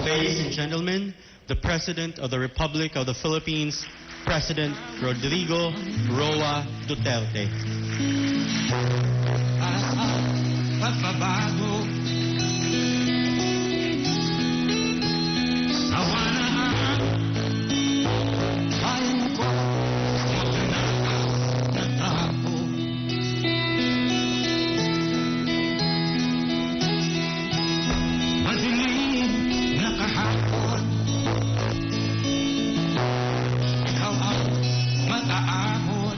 Ladies and gentlemen, the President of the Republic of the Philippines, President Rodrigo Roa Duterte. Pagbabago, sawa na bayan ko, nagtago. Madilim na kahapon, ikaw ang mataahon.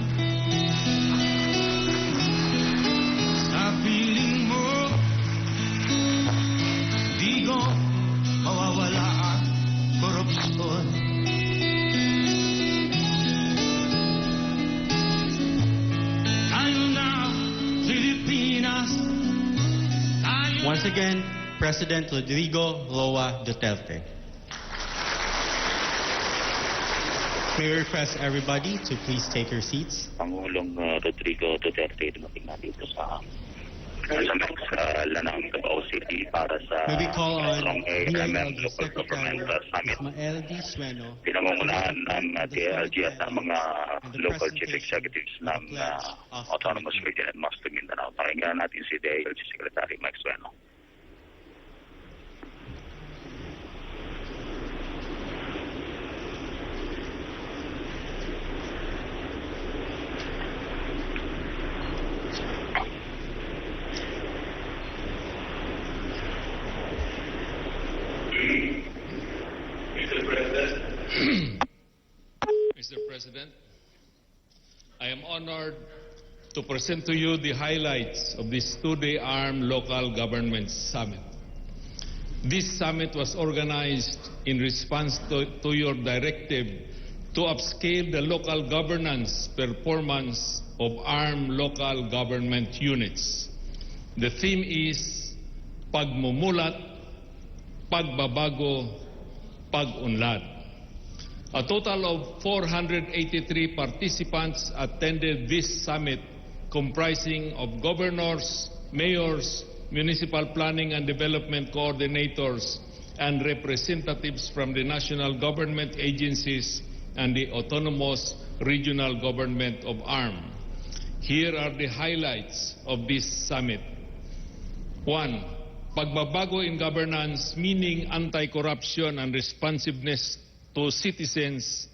Sa piling mo, di ko mawawala ang korupsyon. Tayo na, Pilipinas. Once again, President Rodrigo Roa Duterte. May I request everybody to please take your seats. Pangulong Rodrigo Duterte dumating na dito sa SMX Lanang Davao City para sa May we call on ARMM DILG Local Secretary Government Summit. Ismael D. Sueno, Pinangungunahan ng DILG at ng mga local chief executives ng Autonomous Region and Muslim Mindanao. Pakinggan natin si DILG Secretary Mike Sueno. Mr. President, I am honored to present to you the highlights of this two-day ARM Local Government Summit. This summit was organized in response to your directive to upscale the local governance performance of ARM local government units. The theme is Pagkamulat Pagbabago, Pag-unlad. A total of 483 participants attended this summit, comprising of governors, mayors, municipal planning and development coordinators, and representatives from the national government agencies and the autonomous regional government of ARM. Here are the highlights of this summit. 1. Pagbabago in governance, meaning anti-corruption and responsiveness to citizens,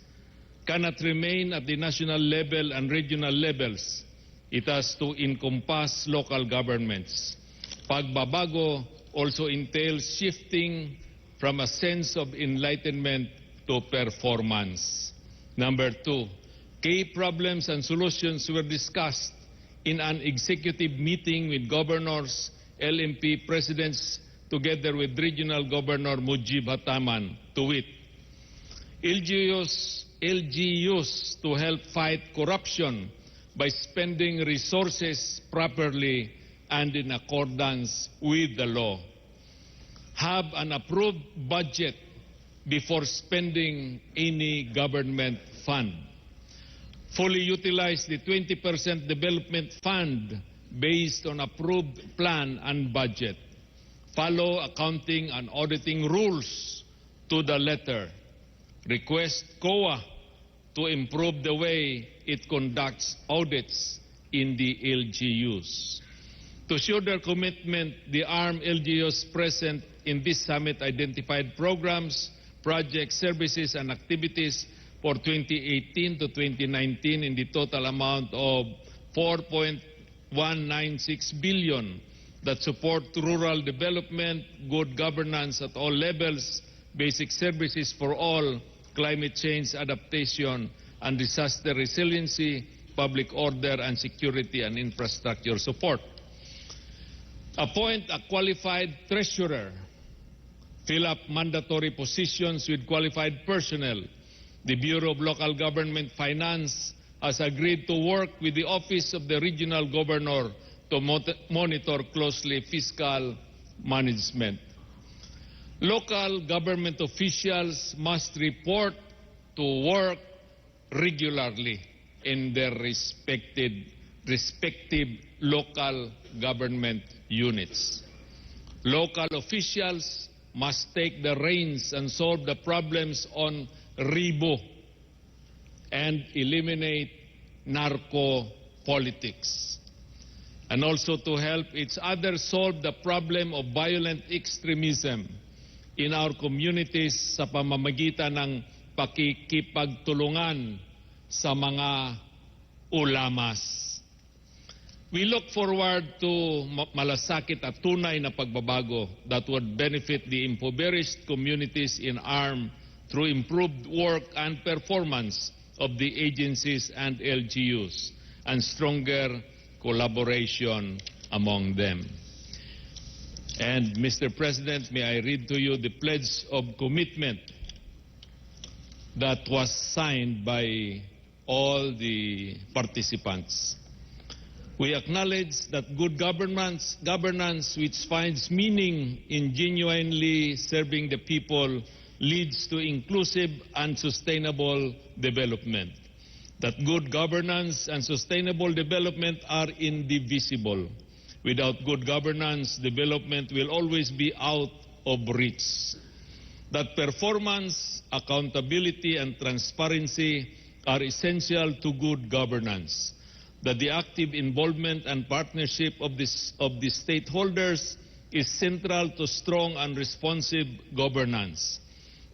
cannot remain at the national level and regional levels. It has to encompass local governments. Pagbabago also entails shifting from a sense of enlightenment to performance. Number 2, key problems and solutions were discussed in an executive meeting with governors, LMP presidents, together with Regional Governor Mujib Hataman, to wit, LGUs to help fight corruption by spending resources properly and in accordance with the law. Have an approved budget before spending any government fund. Fully utilize the 20% development fund based on approved plan and budget. Follow accounting and auditing rules to the letter. Request COA to improve the way it conducts audits in the LGUs. To show their commitment, the ARM LGUs present in this summit identified programs, projects, services, and activities for 2018 to 2019 in the total amount of 4.196 billion that support rural development, good governance at all levels, basic services for all, climate change adaptation and disaster resiliency, public order and security and infrastructure support. Appoint a qualified treasurer. Fill up mandatory positions with qualified personnel. The Bureau of Local Government Finance has agreed to work with the Office of the Regional Governor to monitor closely fiscal management. Local government officials must report to work regularly in their respective local government units. Local officials must take the reins and solve the problems on RIBO and eliminate narco politics, and also to help each other solve the problem of violent extremism in our communities sa pamamagitan ng pakikipagtulungan sa mga ulamas. We look forward to malasakit at tunay na pagbabago that would benefit the impoverished communities in ARMM through improved work and performance of the agencies and LGUs and stronger collaboration among them. And Mr. President, may I read to you the pledge of commitment that was signed by all the participants. We acknowledge that good governance which finds meaning in genuinely serving the people leads to inclusive and sustainable development. That good governance and sustainable development are indivisible. Without good governance, development will always be out of reach. That performance, accountability, and transparency are essential to good governance. That the active involvement and partnership of the stakeholders is central to strong and responsive governance.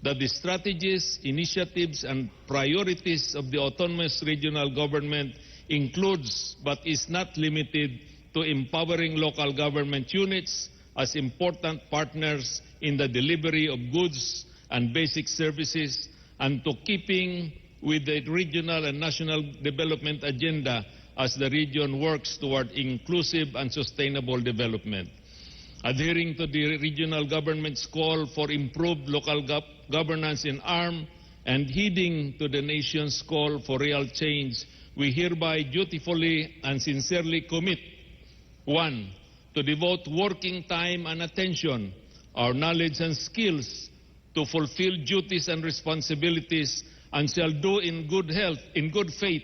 That the strategies, initiatives, and priorities of the autonomous regional government includes but is not limited to empowering local government units as important partners in the delivery of goods and basic services, and to keeping with the regional and national development agenda as the region works toward inclusive and sustainable development. Adhering to the regional government's call for improved local governance in ARMM and heeding to the nation's call for real change, we hereby dutifully and sincerely commit: 1. To devote working time and attention, our knowledge and skills to fulfill duties and responsibilities, and shall do in good health, in good faith,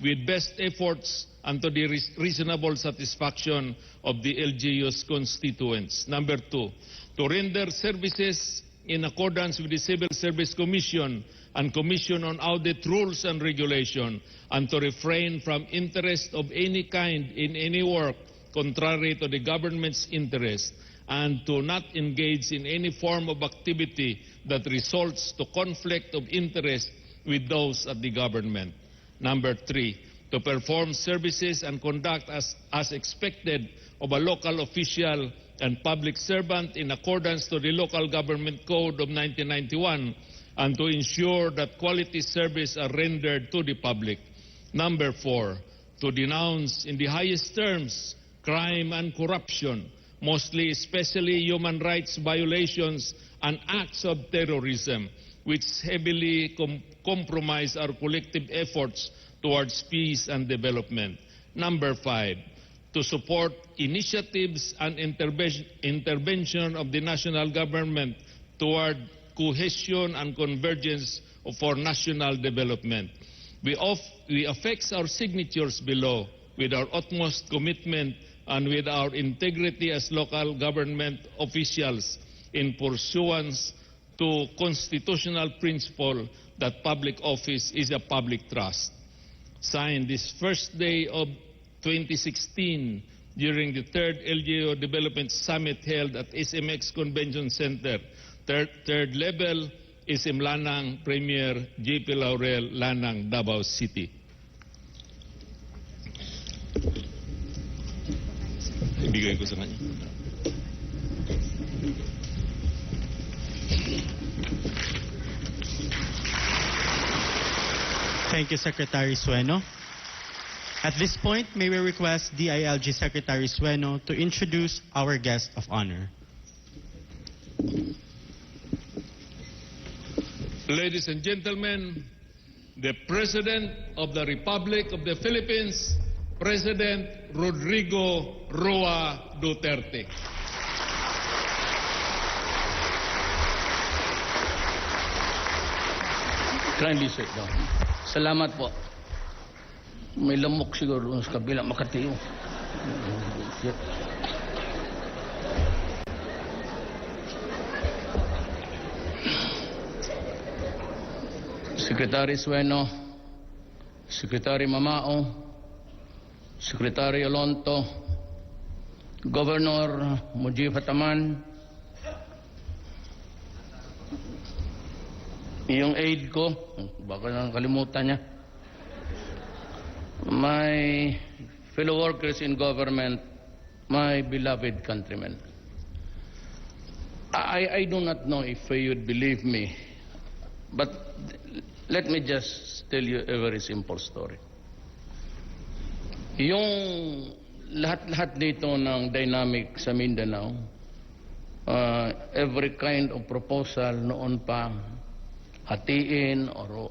with best efforts and to the reasonable satisfaction of the LGU's constituents. Number 2, to render services in accordance with the Civil Service Commission and Commission on Audit Rules and Regulation, and to refrain from interest of any kind in any work contrary to the government's interest, and to not engage in any form of activity that results to conflict of interest with those of the government. Number 3, to perform services and conduct as expected of a local official and public servant in accordance to the Local Government Code of 1991, and to ensure that quality service are rendered to the public. Number 4, to denounce in the highest terms crime and corruption, mostly especially human rights violations and acts of terrorism, which heavily compromise our collective efforts towards peace and development. Number 5, to support initiatives and intervention of the national government toward cohesion and convergence for national development. We affix our signatures below with our utmost commitment and with our integrity as local government officials in pursuance to constitutional principle that public office is a public trust. Signed this first day of 2016 during the 3rd LGU Development Summit held at SMX Convention Center. Third level is Lanang Premier JP Laurel, Lanang, Davao City. Ibigay ko sa kanya. Thank you, Secretary Sueno. At this point, may we request DILG Secretary Sueno to introduce our guest of honor. Ladies and gentlemen, the President of the Republic of the Philippines, President Rodrigo Roa Duterte. Kindly sit down. Salamat po. May lamok siguro doon sa kabila, makatiyo. Secretary Sueno, Secretary Mamao, Secretary Alonto, Governor Mujib Hataman, yung aide ko, baka nang kalimutan niya, my fellow workers in government, my beloved countrymen. I do not know if you would believe me, but let me just tell you a very simple story. Yung lahat-lahat dito ng dynamic sa Mindanao, every kind of proposal noon pa, hatiin or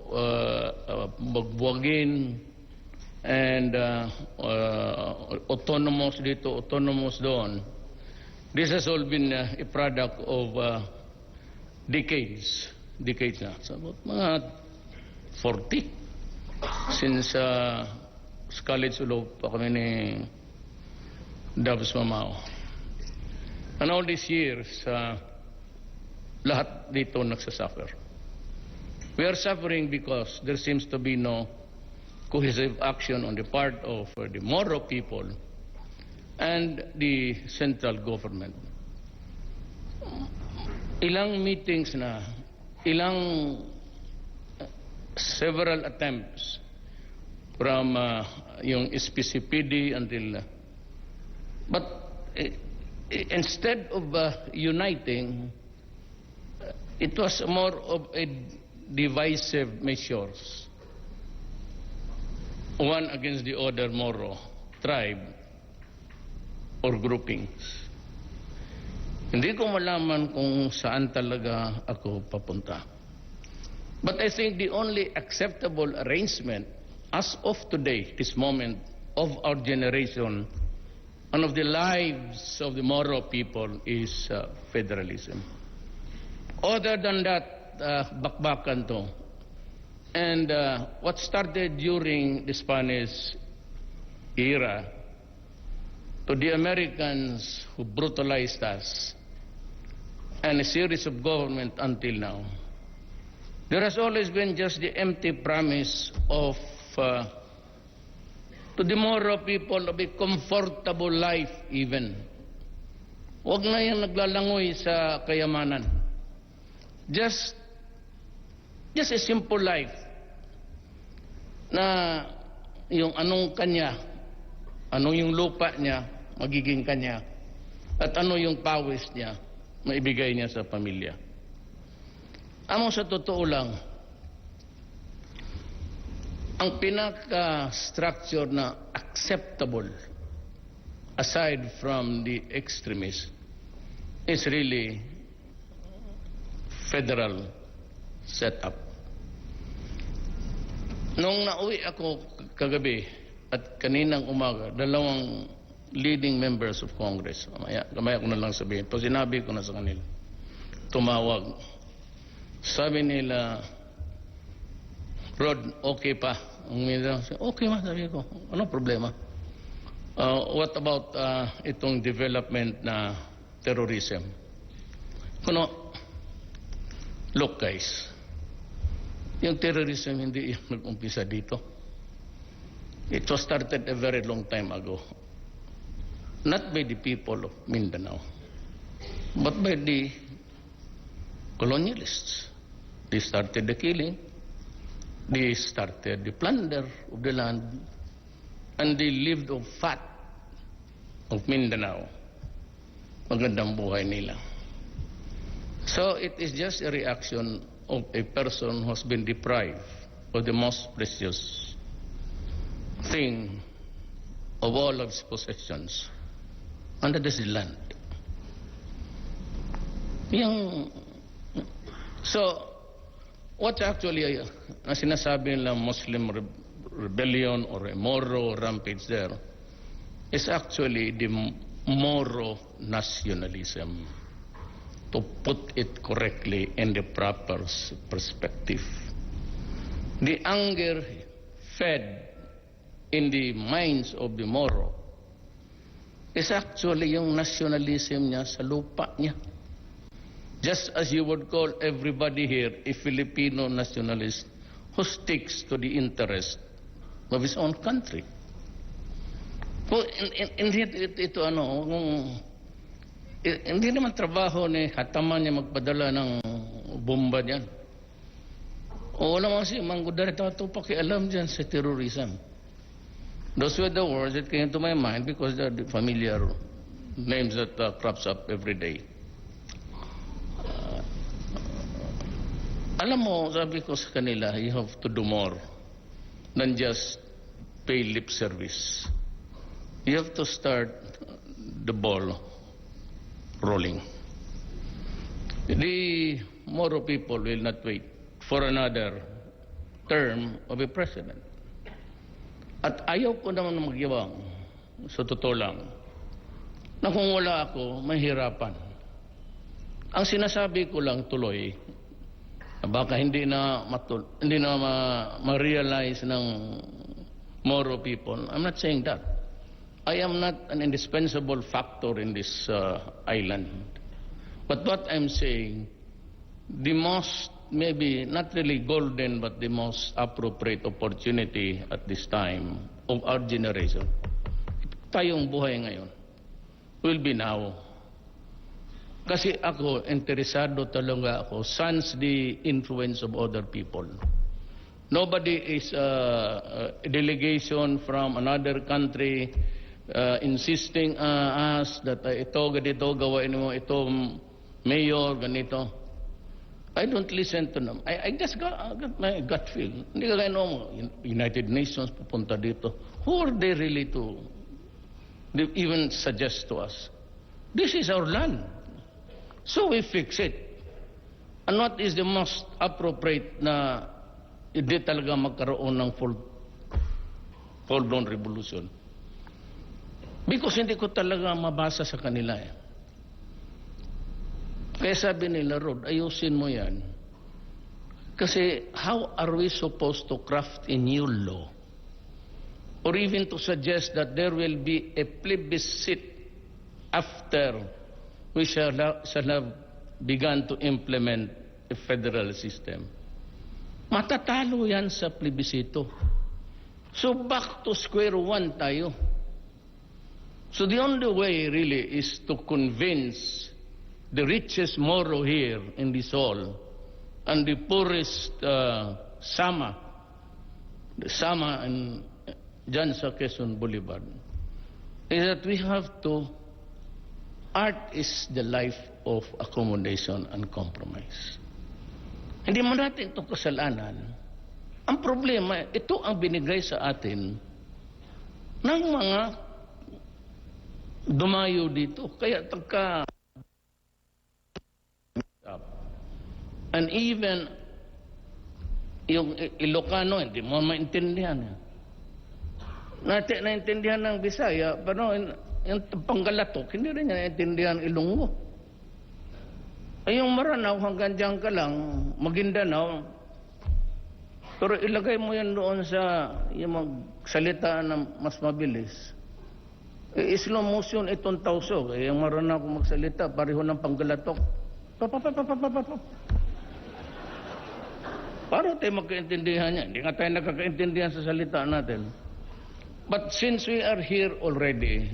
magbuwagin, and autonomous dito, autonomous doon. This has all been a product of decades na. So about mga 40 since college ulo pa kami ni Davao Mamao. And all these years, lahat dito nagsasuffer. We are suffering because there seems to be no cohesive action on the part of the Moro people and the central government. Ilang meetings na, several attempts from yung SPCPD until, but instead of uniting, it was more of a divisive measures, one against the other Moro tribe or groupings. Hindi ko malaman kung saan talaga ako papunta. But I think the only acceptable arrangement as of today, this moment of our generation, and of the lives of the Moro people is federalism. Other than that, bakbakan to. And what started during the Spanish era, to the Americans who brutalized us, and a series of government until now, there has always been just the empty promise of to the Moro people of a comfortable life even. Huwag na yung naglalangoy sa kayamanan. Just a simple life na yung anong kanya, anong yung lupa niya, magiging kanya, at ano yung pawis niya, maibigay niya sa pamilya. Amo sa totoo lang, ang pinaka-structure na acceptable aside from the extremists is really federal setup. Nung nauwi ako kagabi at kaninang umaga, dalawang leading members of Congress, kamaya ko na lang sabihin, pag sinabi ko na sa kanila, tumawag. Sabi nila, Rod, okay pa. Okay ma, sabi ko. Ano problema? What about itong development na terrorism? Look guys, yung terrorism hindi nag-umpisa dito. It was started a very long time ago. Not by the people of Mindanao, but by the colonialists. They started the killing. They started the plunder of the land. And they lived off fat of Mindanao. Magandang buhay nila. So it is just a reaction of a person who has been deprived of the most precious thing of all of his possessions, and that is the land. So, what's actually na sinasabi nilang Muslim rebellion or a Moro rampage there is actually the Moro nationalism, to put it correctly in the proper perspective. The anger fed in the minds of the Moro is actually yung nationalism niya sa lupa niya. Just as you would call everybody here a Filipino nationalist who sticks to the interest of his own country. Hindi naman trabaho ni Hataman niya magpadala ng bomba niyan. O wala mga si Mango Duterte ito pakialam dyan sa terrorism. Those were the words that came to my mind because they're the familiar names that crops up every day. Alam mo, sabi ko sa kanila, you have to do more than just pay lip service. You have to start the ball rolling. The Moro people will not wait for another term of a president. At ayaw ko naman magyawang, sa totoo lang, na kung wala ako, mahirapan. Ang sinasabi ko lang tuloy, baka hindi na ma-realize ng Moro people. I'm not saying that. I am not an indispensable factor in this island. But what I'm saying, the most, maybe not really golden, but the most appropriate opportunity at this time of our generation, tayong buhay ngayon, will be now. Kasi ako, interesado talaga ako, sans the influence of other people. Nobody is a delegation from another country insisting us that ito, ganito, gawain mo, ito, mayor, ganito. I don't listen to them. I just got my gut feel. Hindi ka kaya United Nations pupunta dito. Who are they really to they even suggest to us? This is our land. So we fix it. And what is the most appropriate na hindi talaga magkaroon ng full-blown revolution? Because hindi ko talaga mabasa sa kanila eh. Kaya sabi nila, Rod, ayusin mo yan. Kasi how are we supposed to craft a new law? Or even to suggest that there will be a plebiscite after we shall have begun to implement a federal system. Matatalo yan sa plebisito. So back to square one tayo. So the only way really is to convince the richest Moro here in this hall and the poorest Sama and dyan sa Quezon Boulevard, is that we have to, art is the life of accommodation and compromise. Hindi mo natin ito kasalanan. Ang problema, ito ang binigay sa atin ng mga dumayo dito. Kaya and even yung Ilocano, hindi mo maintindihan. Naintindihan ng Bisaya, pero yung Panggalatok, hindi rin niya naintindihan Ilonggo. Ay yung Maranao, hanggang dyan ka lang, Maguindanao, pero ilagay mo yan doon sa yung magsalita na mas mabilis. Slow motion itong Tausog. Yung Maranao kung magsalita, pareho ng Panggalatok. Para tayo magkaintindihan niya. Hindi nga tayo nakakaintindihan sa salita natin. But since we are here already,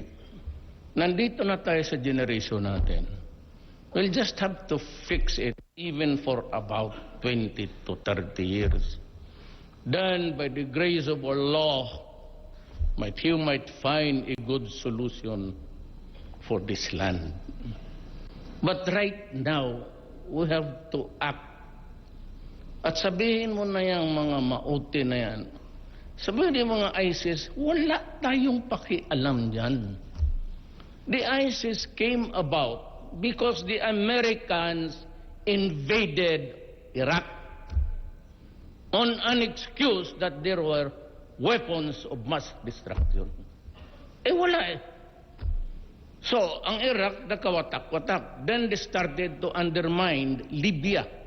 nandito na tayo sa generation natin, we'll just have to fix it even for about 20 to 30 years. Then, by the grace of our law, you might find a good solution for this land. But right now, we have to act. At sabihin mo na yung mga mauti na yan, sabihin yung mga ISIS, wala tayong pakialam dyan. The ISIS came about because the Americans invaded Iraq on an excuse that there were weapons of mass destruction. Wala eh. So, ang Iraq, nakawatak-watak. Then they started to undermine Libya.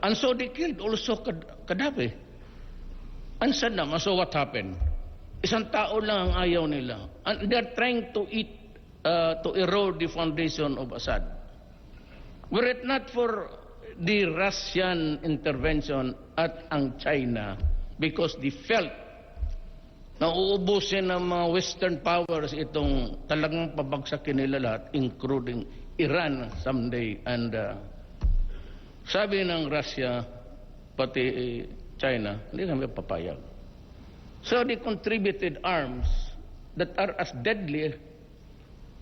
And so they killed also Gaddafi. And Saddam, so what happened? Isang tao lang ang ayaw nila. And they're trying to erode the foundation of Assad. Were it not for the Russian intervention at ang China, because they felt na uubusin ng mga Western powers itong talagang pabagsakin nila lahat, including Iran someday. And sabi ng Russia, pati China, hindi kami papayag. So they contributed arms that are as deadly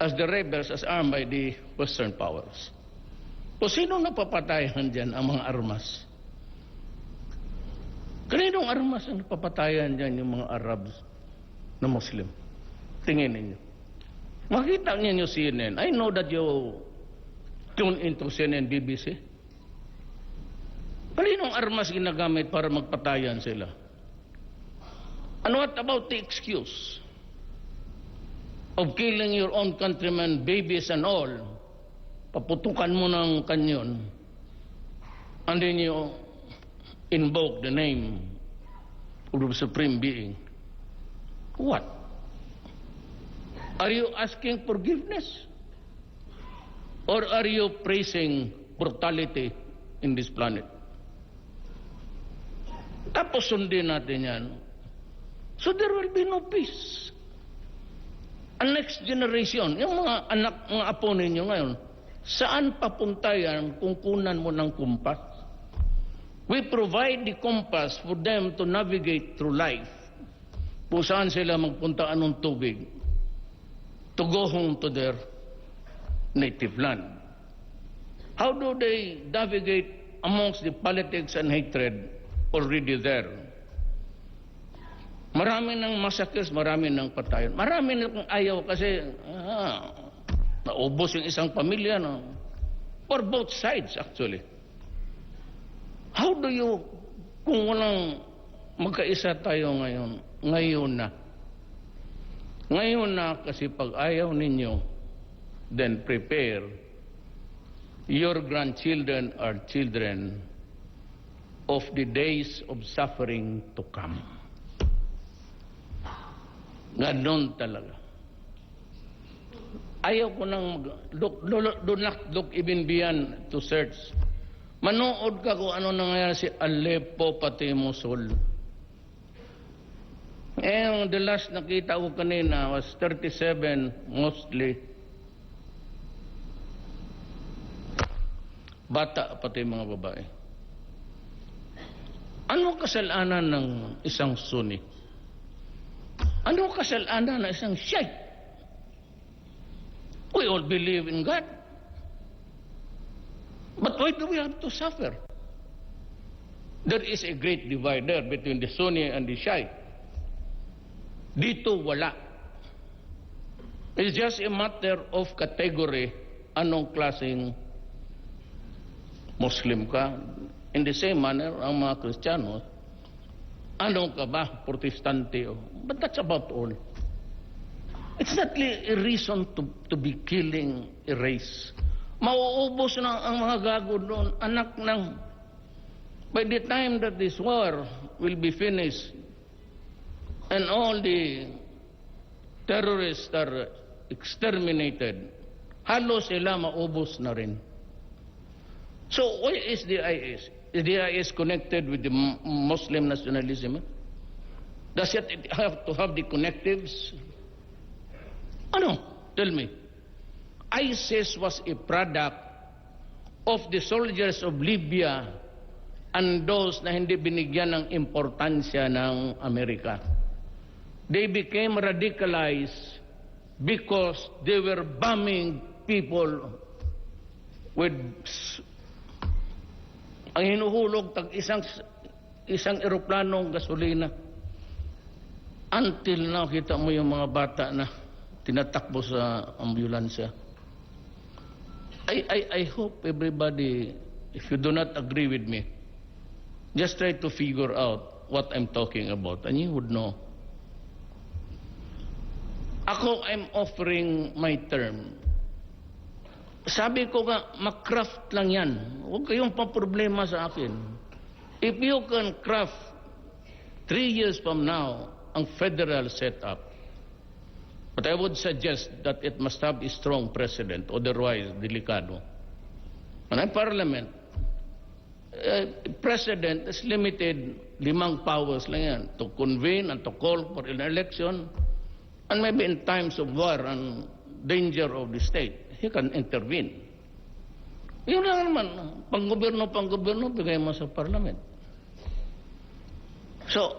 as the rebels as armed by the Western powers. O sino napapatayan dyan ang mga armas? Kaninong armas ang napapatayan dyan yung mga Arabs na Muslim? Tingin ninyo. Makita niyo CNN. I know that you tune into CNN, BBC. Kaninong armas ginagamit para magpatayan sila? And what about the excuse of killing your own countrymen, babies and all? Paputukan mo ng kanyon, and then you invoke the name of the Supreme Being. What? Are you asking forgiveness? Or are you praising brutality in this planet? Tapos sundin natin yan. So there will be no peace. Ang next generation, yung mga anak, mga apo ninyo ngayon, saan papunta yan kung kunan mo ng kumpas? We provide the compass for them to navigate through life. Kung saan sila magpunta anong tubig to go home to their native land. How do they navigate amongst the politics and hatred already there? Marami ng massacres, marami ng patayon. Marami ng ayaw kasi naubos yung isang pamilya, no? For both sides, actually. How do you, kung walang magkaisa tayo ngayon, ngayon na kasi pag ayaw ninyo, then prepare. Your grandchildren are children of the days of suffering to come. Ganon talaga. Ayaw ko nang do not look even beyond to search. Manood ka kung ano nangyayari si Aleppo pati Mosul. The last nakita ko kanina was 37 mostly bata pati mga babae. Ano kasalanan ng isang Sunni? Ano kasalanan ng isang Shiite? We all believe in God. But why do we have to suffer? There is a great divider between the Sunni and the Shiite. Dito wala. It's just a matter of category. Anong klaseng Muslim ka? In the same manner, ang mga Kristiyano, anong ka ba? Protestante. But that's about all. It's not a reason to be killing a race. Mauubos na ang mga gago doon. Anak ng... By the time that this war will be finished and all the terrorists are exterminated, halos sila maubos na rin. So why is the IS? Is the IS connected with the Muslim nationalism? Does it have to have the connectives? Ano? Tell me. ISIS was a product of the soldiers of Libya and those na hindi binigyan ng importansya ng Amerika. They became radicalized because they were bombing people with ang hinuhulog tag isang eroplanong gasolina. Until now, kita mo yung mga bata na tinatakbo sa ambulansya. I hope everybody, if you do not agree with me, just try to figure out what I'm talking about and you would know. Ako, I'm offering my term. Sabi ko nga, makraft lang yan. Huwag kayong paproblema sa akin. If you can craft 3 years from now, ang federal setup. But I would suggest that it must have a strong president, otherwise delikado. And ang parliament, president is limited, 5 powers lang yan, to convene and to call for an election, and maybe in times of war and danger of the state, he can intervene. Yun lang naman, pang-gobyerno, bigay mo sa parliament. So,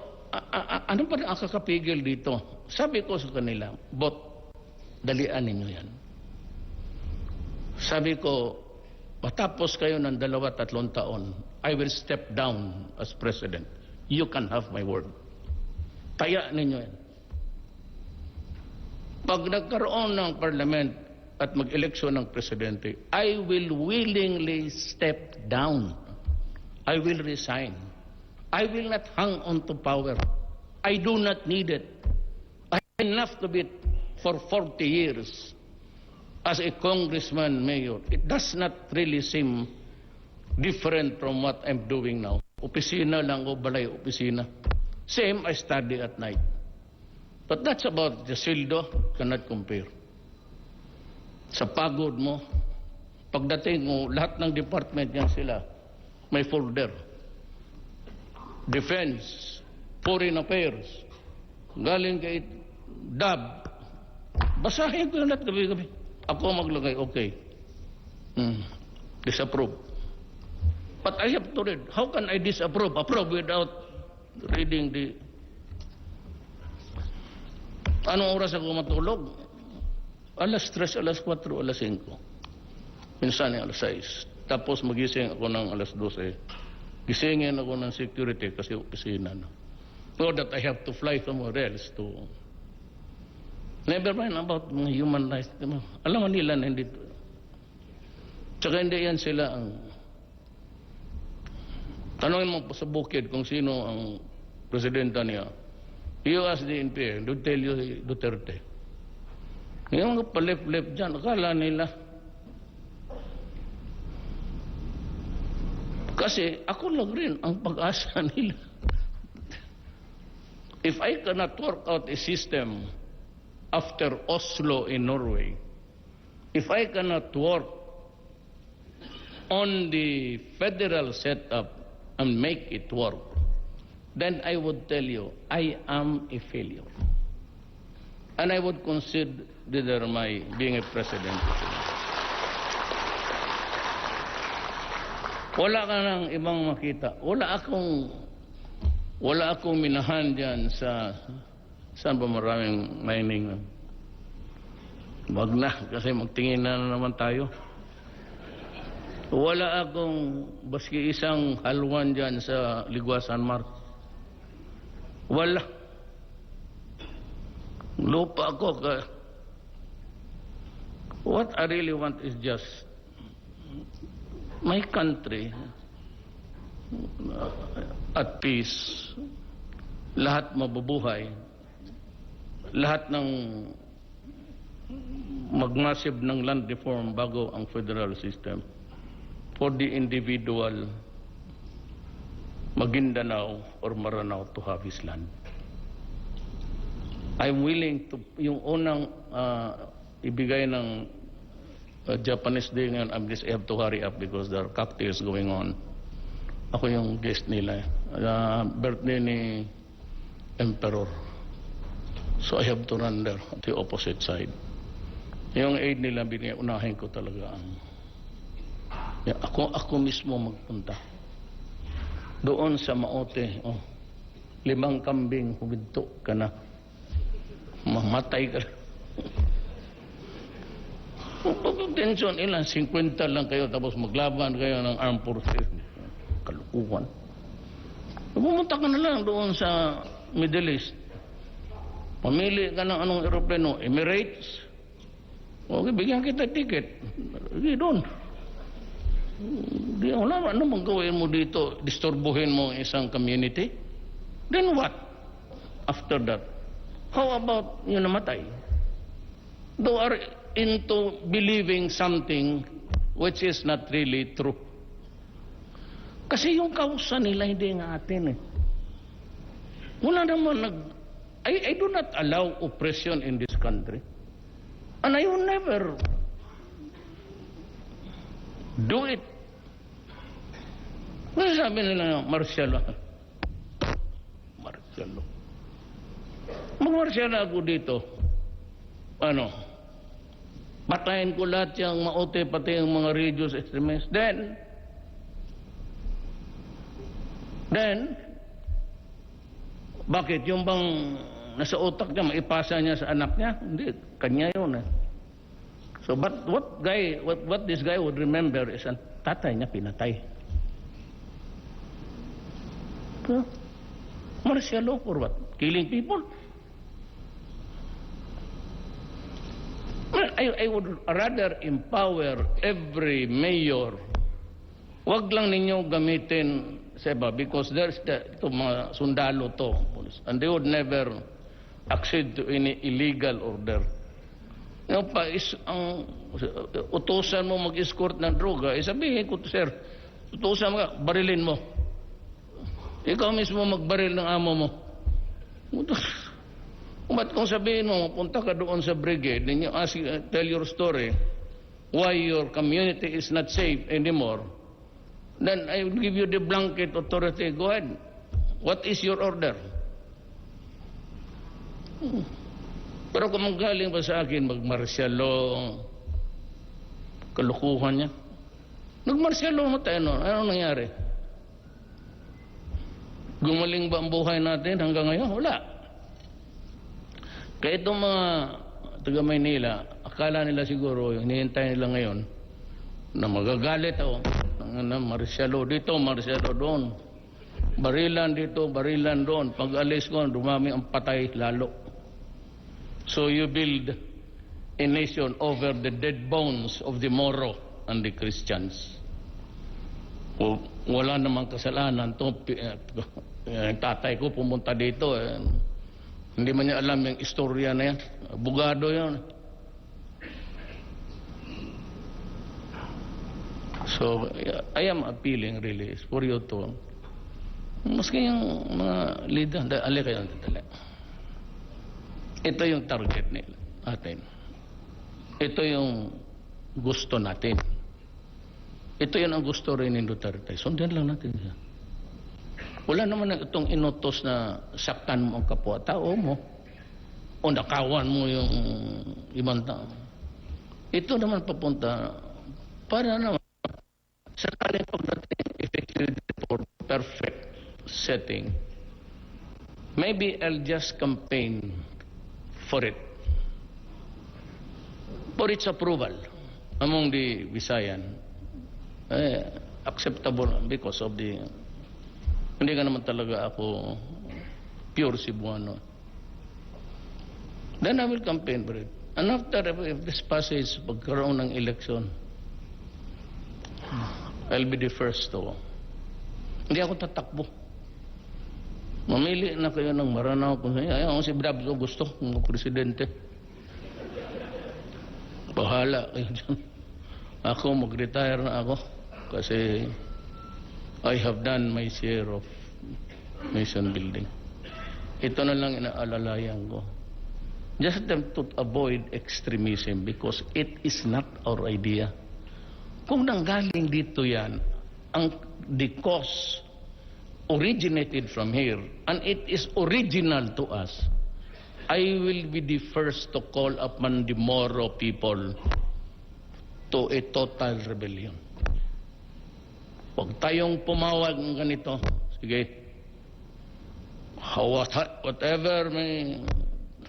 ano pa rin ang kakapigil dito? Sabi ko sa kanila, dalian ninyo yan. Sabi ko, matapos kayo ng 2-3 taon, I will step down as president. You can have my word. Taya ninyo yan. Pag nagkaroon ng parliament at mag-eleksyon ng presidente, I will willingly step down. I will resign. I will not hang on to power. I do not need it. I have enough of it for 40 years as a congressman, mayor. It does not really seem different from what I'm doing now. Opisina lang o balay opisina. Same, I study at night. But that's about the sildo, cannot compare. Sa pagod mo, pagdating mo, lahat ng department yan sila, may folder. Defense, Foreign Affairs, galing kay DAB. Basahin ko yung lahat gabi-gabi. Ako maglagay, okay. Disapprove. But I have to read. How can I disapprove? Approve without reading the... Anong oras ako matulog? Alas 3, alas 4, alas 5. Minsan alas 6. Tapos magising ako ng alas 12. Gisingin ako ng security kasi opisina. So that I have to fly somewhere else to... Never mind about mga human rights. Alam mo nila na hindi... Tsaka hindi yan sila ang... Tanungin mo po sa bukid kung sino ang presidenta niya. You ask the NPA, they'll tell you Duterte. Yung mga palip-lip dyan, akala nila... Kasi ako lang rin ang pag-asa nila. If I cannot work out a system after Oslo in Norway, if I cannot work on the federal setup and make it work, then I would tell you, I am a failure. And I would consider my being a president. Wala ka nang ibang makita. Wala akong minahan dyan sa saan ba maraming mining. Wag na, kasi magtingin na naman tayo. Wala akong baski isang halwan dyan sa Ligwasan Mart. Wala. Lupa ako. What I really want is just my country at peace, lahat mabubuhay, lahat ng magmasib ng land reform bago ang federal system, for the individual Maguindanao or Maranao to have his land. I'm willing to, yung unang ibigay ng Japanese day ngayon, I have to hurry up because there are cocktails going on. Ako yung guest nila. Birthday ni Emperor. So I have to run there at the opposite side. Yung aid nila, unahin ko talaga ang... Ako mismo magpunta. Doon sa Maote, 5 kambing, huminto ka na. Mamatay ka na. Tension, ilan? 50 lang kayo, tapos maglaban kayo ng armed forces. Kalukuhan. Pumunta ka na lang doon sa Middle East. Pamili ka ng anong aeroplano, Emirates. Okay, bigyan kita ticket. Sige, doon. Wala namang gawin mo dito, disturbuhin mo isang community. Then what? After that, how about yung namatay? They are into believing something which is not really true. Kasi yung kausa nila hindi nga atin eh. Wala naman I do not allow oppression in this country. And I will never do it. Ano sabi nila, martial law? Martial law. Mag-martial law ako dito. Ano? Patayin ko lahat yung maote, pati yung mga religious extremists. Then, bakit? Yung bang nasa utak niya, maipasa niya sa anak niya? Hindi, kanya yun eh. So, but what this guy would remember is ang tatay niya pinatay. So, martial law for what? Killing people? Well, I would rather empower every mayor. Wag lang ninyo gamitin Seba, because there's ito mga sundalo to, and they would never accede to any illegal order. Yung pa ang utusan mo mag-escort ng droga, sabihin ko, sir, utusan mo ka, barilin mo. Ikaw mismo magbaril ng amo mo. Ba't kung sabihin mo, punta ka doon sa brigade, and you tell your story, why your community is not safe anymore, then I will give you the blanket authority. Go ahead. What is your order? Pero kung magaling pa sa akin, mag-martial law, kalukuhan niya. Nag-martial law mo tayo noon. Ano nangyari? Gumaling ba ang buhay natin hanggang ngayon? Wala. Kaya itong mga taga Maynila, akala nila siguro, yung hinihintay nila ngayon, na magagalit ako. Martial law dito, martial law doon. Barilan dito, barilan doon. Pag alis ko, dumami ang patay lalo. So you build a nation over the dead bones of the Moro and the Christians. Wala namang kasalanan to. Tatay ko pumunta dito. Hindi man niya alam yung istorya na yan. Abogado yan. So, I am appealing really for you to, maski yung mga leader, ali kayo natala. Ito yung target nila, atin. Ito yung gusto natin. Ito yun ang gusto rin ni Duterte. Sundan lang natin siya. Wala naman itong inutos na saktan mo ang kapwa-tao mo o nakawan mo yung ibang tao. Ito naman papunta para naman sakaling pagdating effective for perfect setting, maybe I'll just campaign for it, for its approval among the Visayan. Acceptable because of the, hindi ka naman talaga ako pure Cebuano. Then I will campaign for it. And after, if this passes, pagkaroon ng election, I'll be the first to. Hindi ako tatakbo. Mamili na kayo ng Maranao. Ayaw si Davao gusto, mga presidente. Bahala kayo dyan. Ako, mag-retire na ako. Kasi I have done my share of nation building. Ito na lang inaalalayan ko. Just to avoid extremism because it is not our idea. Kung nanggaling dito yan, the cause originated from here, and it is original to us, I will be the first to call upon the Moro people to a total rebellion. Huwag tayong pumawag ng ganito. Sige. Whatever may,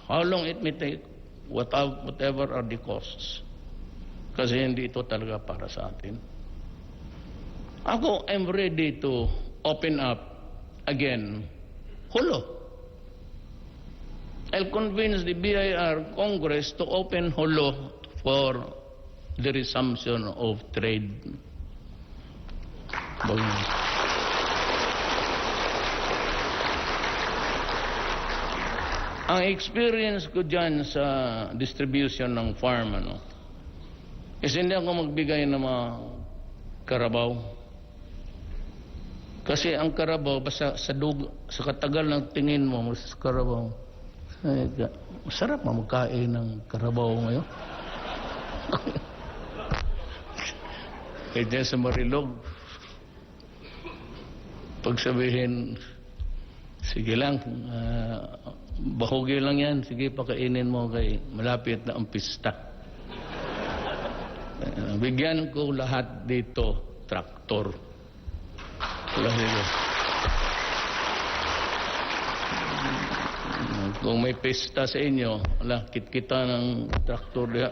how long it may take, whatever are the costs. Kasi hindi ito talaga para sa atin. Ako, I'm ready to open up again Holo. I'll convince the BIR Congress to open Holo for the resumption of trade. Ang experience ko dyan sa distribution ng farm, is hindi ako magbigay ng mga karabaw. Kasi ang karabaw, basta sa katagal ng tingin mo, sa karabaw, ay, masarap magkain ng karabaw ngayon. Kaya dyan sa Marilog, pagsabihin, sige lang, bahugi lang yan, sige pakainin mo kay malapit na ang pista. Bigyan ko lahat dito, traktor. Kung may pista sa inyo, kit-kita ng traktor diha.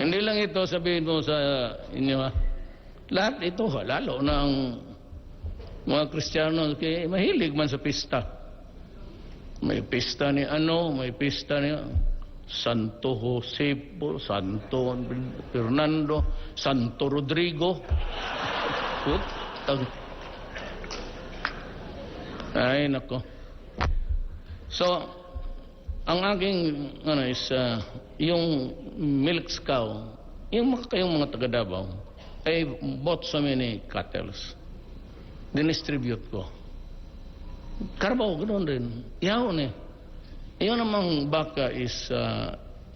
Hindi lang ito sabihin mo sa inyo, ha? Lahat ito, lalo na ang mga Kristiyano, kaya mahilig man sa pista. May pista ni may pista ni Santo Josefo, Santo Fernando, Santo Rodrigo. Ay, nako. So, ang aking is yung milk cow, yung kayong mga taga Davao, I bought so many cattle. Dinistribute ko. Carabao, ganoon rin. Yawon eh. Yung namang baka is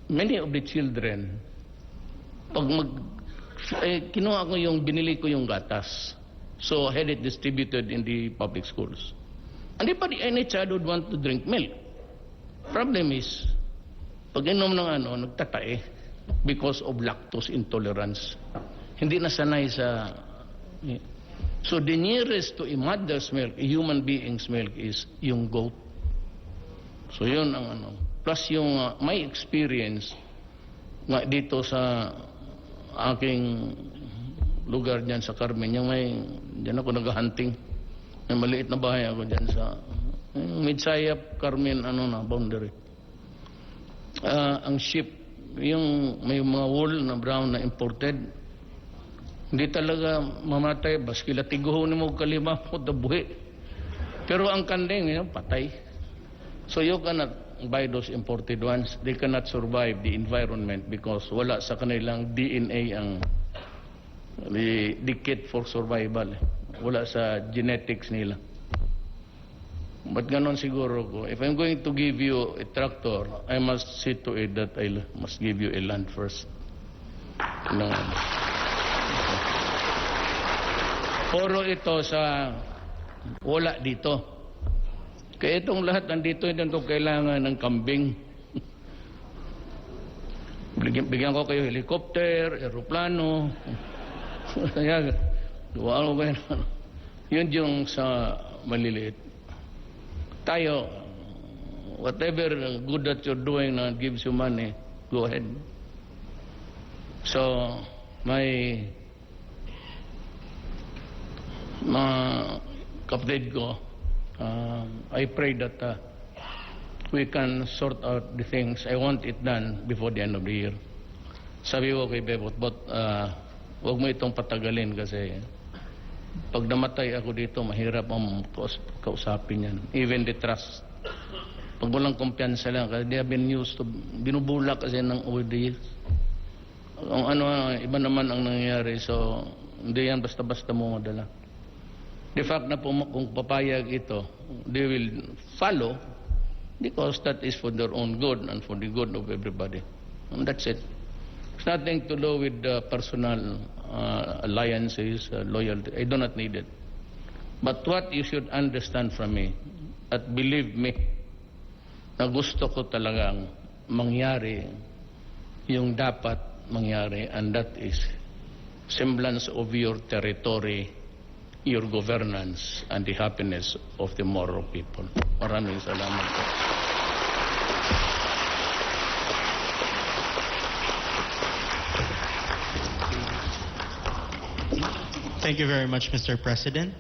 many of the children, pag kinuha ko yung, binili ko yung gatas. So, I had it distributed in the public schools. Hindi pa any child would want to drink milk. Problem is, pag inom ng nagtatae because of lactose intolerance. Hindi nasanay sa... So, the nearest to a mother's milk, a human being's milk, is yung goat. So, yun ang Plus yung my experience nga dito sa aking lugar dyan sa Carmen, yung dyan ako nag-hunting. May maliit na bahay ako dyan sa Midsayap, Carmen, boundary. Ang sheep, yung may mga wool na brown na imported, hindi talaga mamatay, baski latiguho ni mo kalima po buhi. Pero ang kanding, patay. So you cannot buy those imported ones. They cannot survive the environment because wala sa kanilang DNA ang the kit for survival. Wala sa genetics nila. But ganon siguro ko. If I'm going to give you a tractor, I must see to it that I must give you a land first. Puro ito sa wala dito. Kaya itong lahat nandito, hindi ito kailangan ng kambing. Bigyan ko kayo helicopter, aeroplano. Kaya, duwaan mo ba yun? Yun yung sa maliliit. Tayo, whatever good that you're doing na gives you money, go ahead. So, mga kapatid ko, I pray that we can sort out the things. I want it done before the end of the year. Sabi ko kay Bebot, huwag mo itong patagalin kasi pag namatay ako dito, mahirap ang kausapin yan. Even the trust. Pag walang kumpiyansa lang, kasi they have been used to, binubula kasi ng over the years. Iba naman ang nangyayari, so hindi yan basta-basta mo madala. The fact na kung papayag ito, they will follow because that is for their own good and for the good of everybody. And that's it. It's nothing to do with personal alliances, loyalty. I do not need it. But what you should understand from me, at believe me, na gusto ko talagang mangyari yung dapat mangyari, and that is semblance of your territory, your governance, and the happiness of the Moro people. Maraming salamat po. Thank you very much, Mr. President.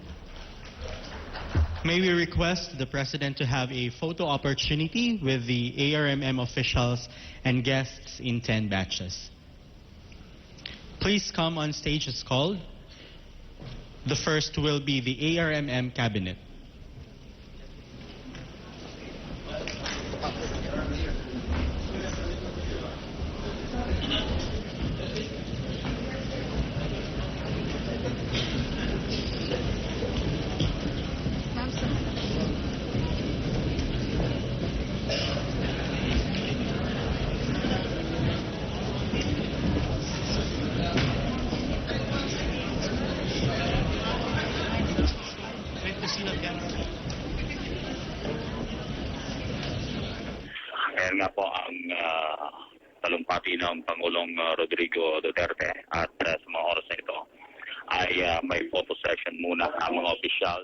May we request the President to have a photo opportunity with the ARMM officials and guests in 10 batches. Please come on stage as called. The first will be the ARMM cabinet. Ngayon nga po ang talumpati ng Pangulong Rodrigo Duterte at sa mga oras na ito ay may photo session muna ang mga opisyal.